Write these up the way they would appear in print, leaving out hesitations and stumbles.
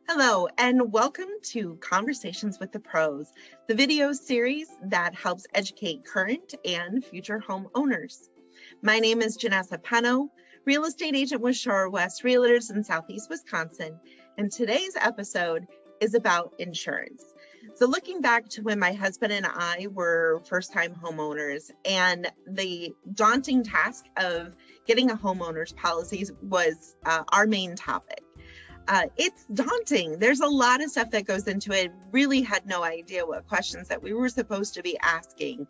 Hello, and welcome to Conversations with the Pros, the video series that helps educate current and future homeowners. My name is Janessa Peno, real estate agent with Shore West Realtors in Southeast Wisconsin, and today's episode is about insurance. So looking back to when my husband and I were first-time homeowners, and the daunting task of getting a homeowner's policy was our main topic. It's daunting. There's a lot of stuff that goes into it. Really had no idea what questions that we were supposed to be asking.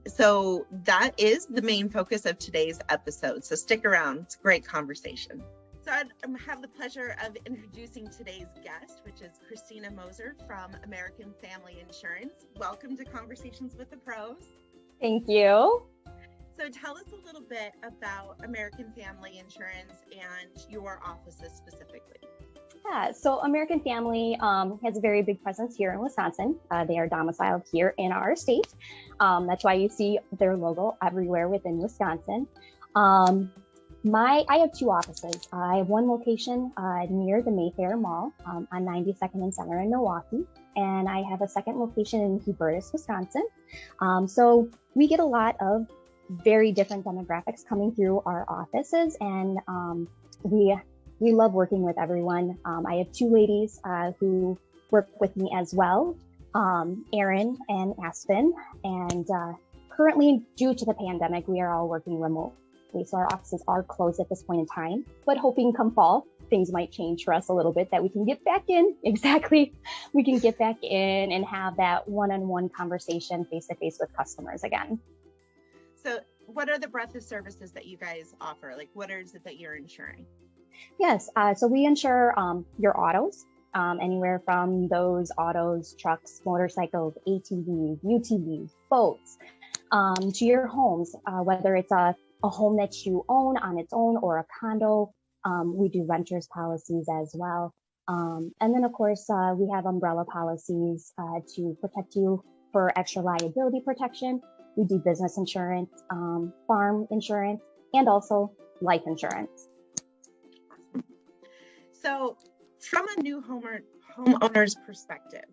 So that is the main focus of today's episode. So stick around. It's a great conversation. So I have the pleasure of introducing today's guest, which is Kristina Moser from American Family Insurance. Welcome to Conversations with the Pros. Thank you. So tell us a little bit about American Family Insurance and your offices specifically. Yeah, so American Family has a very big presence here in Wisconsin. They are domiciled here in our state. That's why you see their logo everywhere within Wisconsin. I have two offices. I have one location near the Mayfair Mall on 92nd and Center in Milwaukee, and I have a second location in Hubertus, Wisconsin. So we get a lot of very different demographics coming through our offices, and we love working with everyone. I have two ladies who work with me as well, Erin and Aspen, and currently due to the pandemic, we are all working remotely. So our offices are closed at this point in time, but hoping come fall, things might change for us a little bit, that we can get back in. Exactly. We can get back in and have that one-on-one conversation face-to-face with customers again. So what are the breadth of services that you guys offer? Like, what is it that you're insuring? Yes. So we insure your autos, anywhere from those autos, trucks, motorcycles, ATVs, UTVs, boats, to your homes, whether it's a home that you own on its own or a condo. We do renters policies as well. And then, of course, we have umbrella policies to protect you for extra liability protection. We do business insurance, farm insurance, and also life insurance. So from a new homeowner's perspective,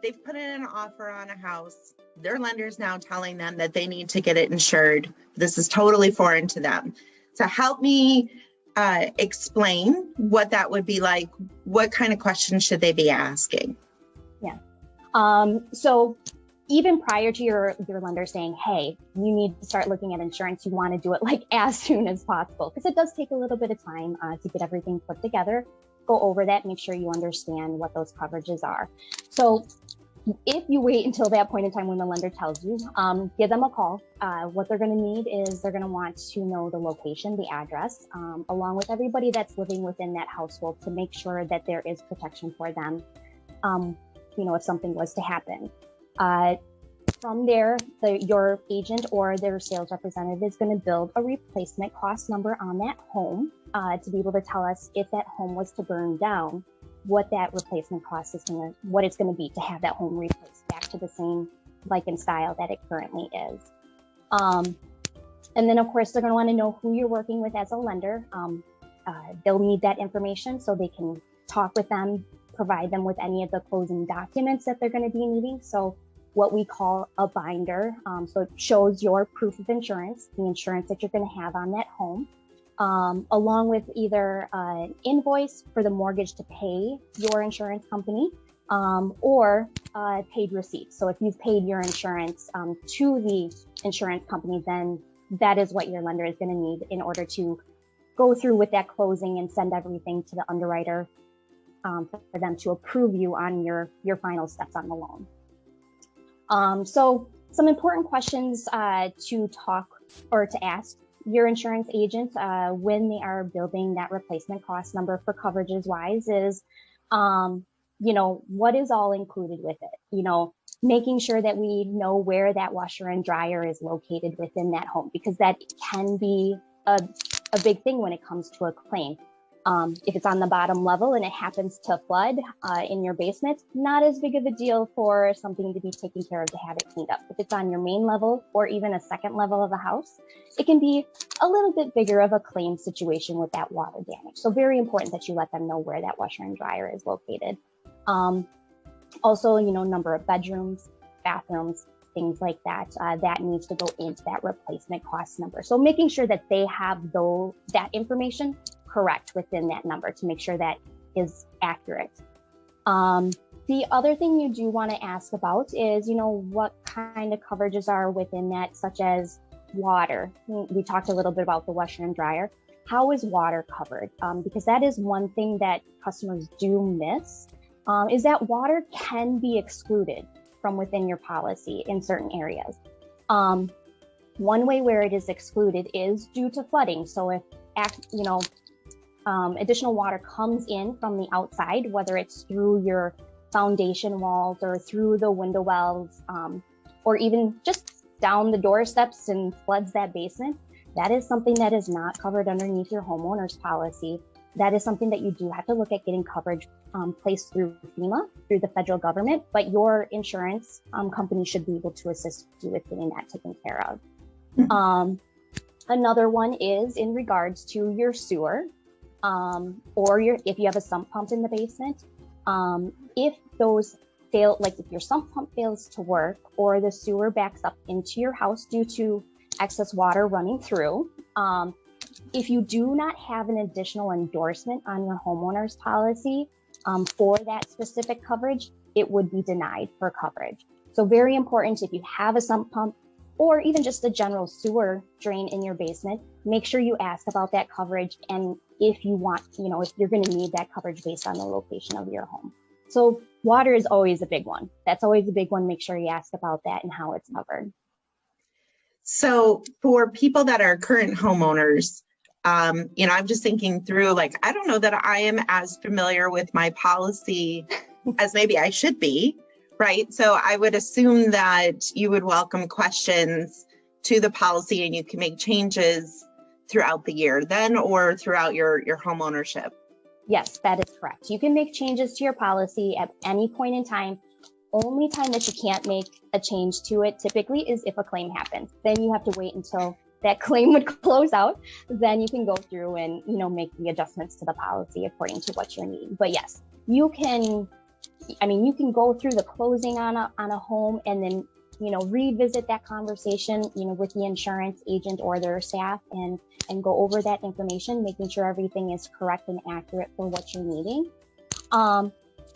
they've put in an offer on a house. Their lender's now telling them that they need to get it insured. This is totally foreign to them. So help me explain what that would be like. What kind of questions should they be asking? Yeah. So even prior to your lender saying, hey, you need to start looking at insurance, you want to do it like as soon as possible, because it does take a little bit of time to get everything put together. Go over that, make sure you understand what those coverages are. So if you wait until that point in time when the lender tells you, give them a call. What they're going to need is they're going to want to know the location, the address, along with everybody that's living within that household to make sure that there is protection for them, if something was to happen. From there, your agent or their sales representative is going to build a replacement cost number on that home to be able to tell us if that home was to burn down, what that replacement cost is what it's going to be to have that home replaced back to the same like and style that it currently is. And then, of course, they're going to want to know who you're working with as a lender. They'll need that information so they can talk with them, provide them with any of the closing documents that they're going to be needing. So what we call a binder. So it shows your proof of insurance, the insurance that you're going to have on that home, along with either an invoice for the mortgage to pay your insurance company, or paid receipts. So if you've paid your insurance to the insurance company, then that is what your lender is going to need in order to go through with that closing and send everything to the underwriter for them to approve you on your final steps on the loan. So some important questions to talk or to ask your insurance agent when they are building that replacement cost number for coverages wise is, what is all included with it? Making sure that we know where that washer and dryer is located within that home, because that can be a big thing when it comes to a claim. If it's on the bottom level and it happens to flood in your basement, not as big of a deal for something to be taken care of to have it cleaned up. If it's on your main level or even a second level of the house, it can be a little bit bigger of a claim situation with that water damage. So very important that you let them know where that washer and dryer is located. Also, number of bedrooms, bathrooms, things like that, that needs to go into that replacement cost number. So making sure that they have that information correct within that number to make sure that is accurate. The other thing you do want to ask about is, what kind of coverages are within that, such as water. We talked a little bit about the washer and dryer. How is water covered? Because that is one thing that customers do miss, is that water can be excluded from within your policy in certain areas. One way where it is excluded is due to flooding. So if additional water comes in from the outside, whether it's through your foundation walls or through the window wells, or even just down the doorsteps and floods that basement, that is something that is not covered underneath your homeowner's policy. That is something that you do have to look at getting coverage placed through FEMA, through the federal government, but your insurance company should be able to assist you with getting that taken care of. Another one is in regards to your sewer, or if you have a sump pump in the basement. If those fail, like if your sump pump fails to work or the sewer backs up into your house due to excess water running through, if you do not have an additional endorsement on your homeowner's policy for that specific coverage, it would be denied for coverage. So very important, if you have a sump pump or even just a general sewer drain in your basement, make sure you ask about that coverage. And if you want, if you're going to need that coverage based on the location of your home. So water is always a big one. That's always a big one. Make sure you ask about that and how it's covered. So for people that are current homeowners, I'm just thinking through, I don't know that I am as familiar with my policy as maybe I should be, right? So I would assume that you would welcome questions to the policy and you can make changes throughout the year then or throughout your home ownership. Yes, that is correct. You can make changes to your policy at any point in time. Only time that you can't make a change to it typically is if a claim happens. Then you have to wait until that claim would close out. Then you can go through and, make the adjustments to the policy according to what you're needing. But yes, you can go through the closing on a home and then, revisit that conversation, with the insurance agent or their staff and go over that information, making sure everything is correct and accurate for what you're needing.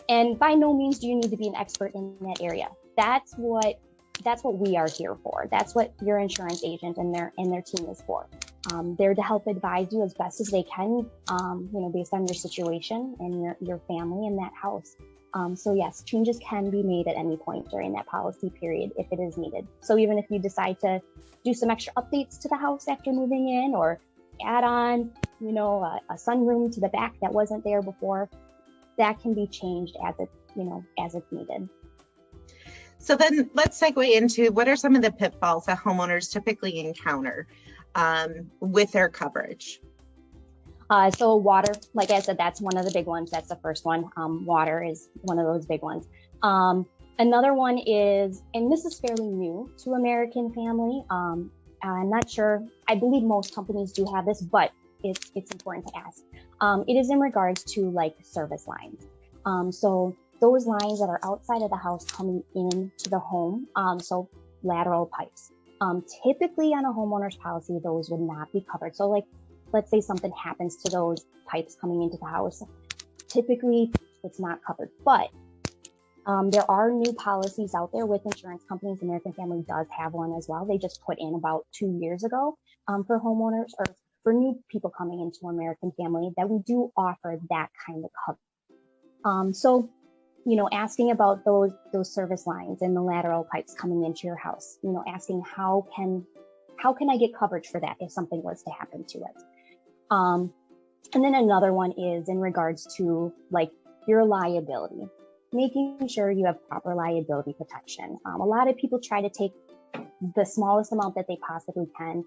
And by no means do you need to be an expert in that area. That's what we are here for. That's what your insurance agent and their team is for. They're to help advise you as best as they can, based on your situation and your family in that house. So yes, changes can be made at any point during that policy period if it is needed. So even if you decide to do some extra updates to the house after moving in or add on, a sunroom to the back that wasn't there before, that can be changed as it's needed. So then let's segue into what are some of the pitfalls that homeowners typically encounter with their coverage? So water, like I said, that's one of the big ones. That's the first one. Water is one of those big ones. Another one is, and this is fairly new to American Family. I'm not sure. I believe most companies do have this, but it's important to ask. It is in regards to service lines. So those lines that are outside of the house coming into the home, so lateral pipes. Typically on a homeowner's policy, those would not be covered. So let's say something happens to those pipes coming into the house. Typically, it's not covered, but there are new policies out there with insurance companies. American Family does have one as well. They just put in about 2 years ago for homeowners or for new people coming into American Family that we do offer that kind of coverage. So, asking about those service lines and the lateral pipes coming into your house, asking how can I get coverage for that if something was to happen to it? And then another one is in regards to your liability, making sure you have proper liability protection. A lot of people try to take the smallest amount that they possibly can.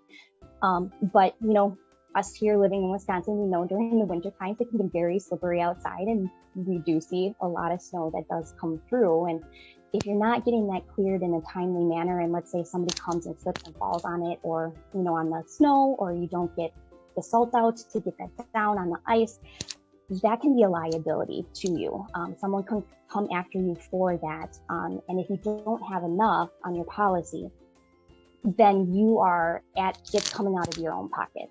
But us here living in Wisconsin, we know during the winter times it can be very slippery outside, and we do see a lot of snow that does come through. And if you're not getting that cleared in a timely manner, and let's say somebody comes and slips and falls on it, or, you know, on the snow, or you don't get the salt out to get that down on the ice, that can be a liability to you. Someone can come after you for that. And if you don't have enough on your policy, then you are it's coming out of your own pocket.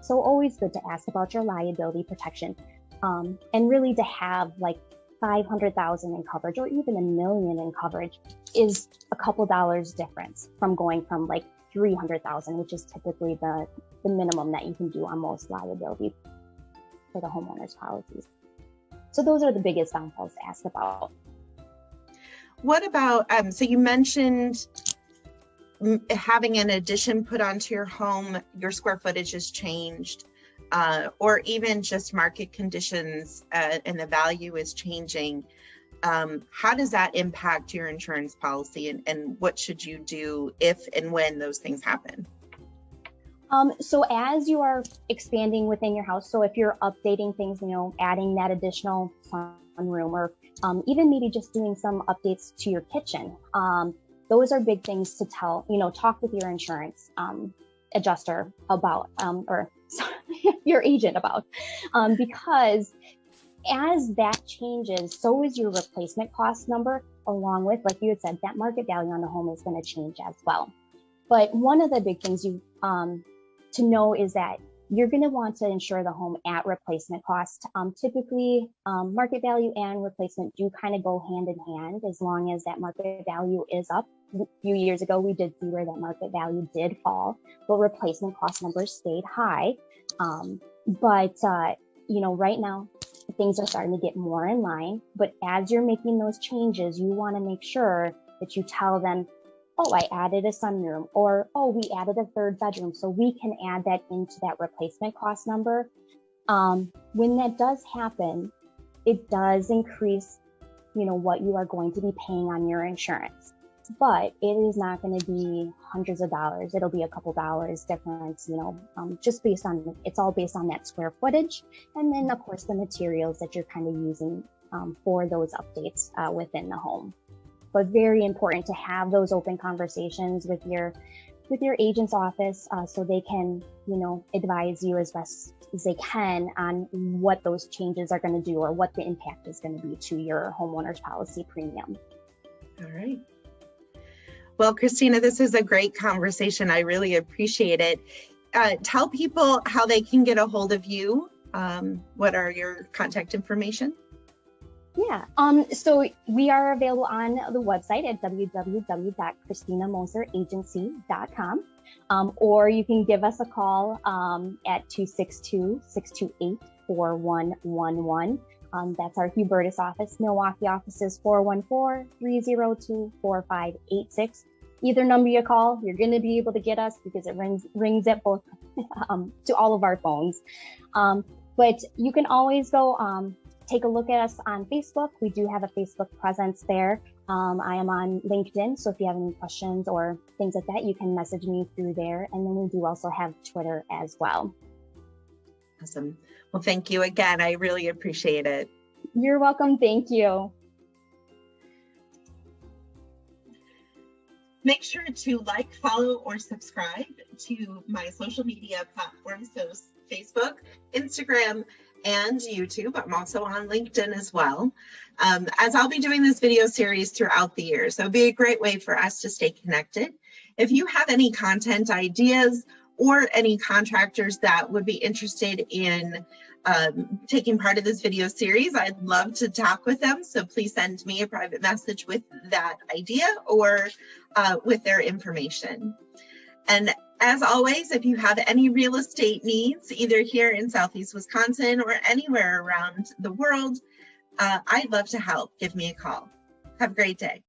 So always good to ask about your liability protection, and really to have like 500,000 in coverage, or even $1 million in coverage, is a couple dollars difference from going from like 300,000, which is typically the minimum that you can do on most liability for the homeowners policies. So those are the biggest downfalls to ask about. What about, so you mentioned having an addition put onto your home, your square footage has changed, or even just market conditions and the value is changing. How does that impact your insurance policy, and what should you do if and when those things happen? So as you are expanding within your house, so if you're updating things, you know, adding that additional sunroom, or even maybe just doing some updates to your kitchen, those are big things to talk with your insurance adjuster about, or your agent about, because as that changes, so is your replacement cost number, along with, like you had said, that market value on the home is going to change as well. But one of the big things to know is that you're going to want to insure the home at replacement cost. Typically, market value and replacement do kind of go hand in hand, as long as that market value is up. A few years ago, we did see where that market value did fall, but replacement cost numbers stayed high. Right now, things are starting to get more in line. But as you're making those changes, you want to make sure that you tell them, oh, I added a sunroom, or, oh, we added a third bedroom, so we can add that into that replacement cost number. When that does happen, it does increase, what you are going to be paying on your insurance. But it is not going to be hundreds of dollars. It'll be a couple dollars difference, just it's all based on that square footage. And then, of course, the materials that you're kind of using for those updates within the home. But very important to have those open conversations with your agent's office, so they can, advise you as best as they can on what those changes are going to do, or what the impact is going to be to your homeowner's policy premium. All right. Well, Kristina, this is a great conversation. I really appreciate it. Tell people how they can get a hold of you. What are your contact information? Yeah, so we are available on the website at www.KristinaMoserAgency.com, or you can give us a call at 262-628-4111. That's our Hubertus office. Milwaukee office is 414-302-4586. Either number you call, you're going to be able to get us, because it rings at both to all of our phones. But you can always go take a look at us on Facebook. We do have a Facebook presence there. I am on LinkedIn, so if you have any questions or things like that, you can message me through there. And then we do also have Twitter as well. Awesome. Well, thank you again. I really appreciate it. You're welcome. Thank you. Make sure to like, follow, or subscribe to my social media platforms, so Facebook, Instagram, and YouTube. I'm also on LinkedIn as well, as I'll be doing this video series throughout the year. So it'll be a great way for us to stay connected. If you have any content ideas or any contractors that would be interested in taking part of this video series, I'd love to talk with them. So please send me a private message with that idea, or with their information. And as always, if you have any real estate needs, either here in Southeast Wisconsin or anywhere around the world, I'd love to help. Give me a call. Have a great day.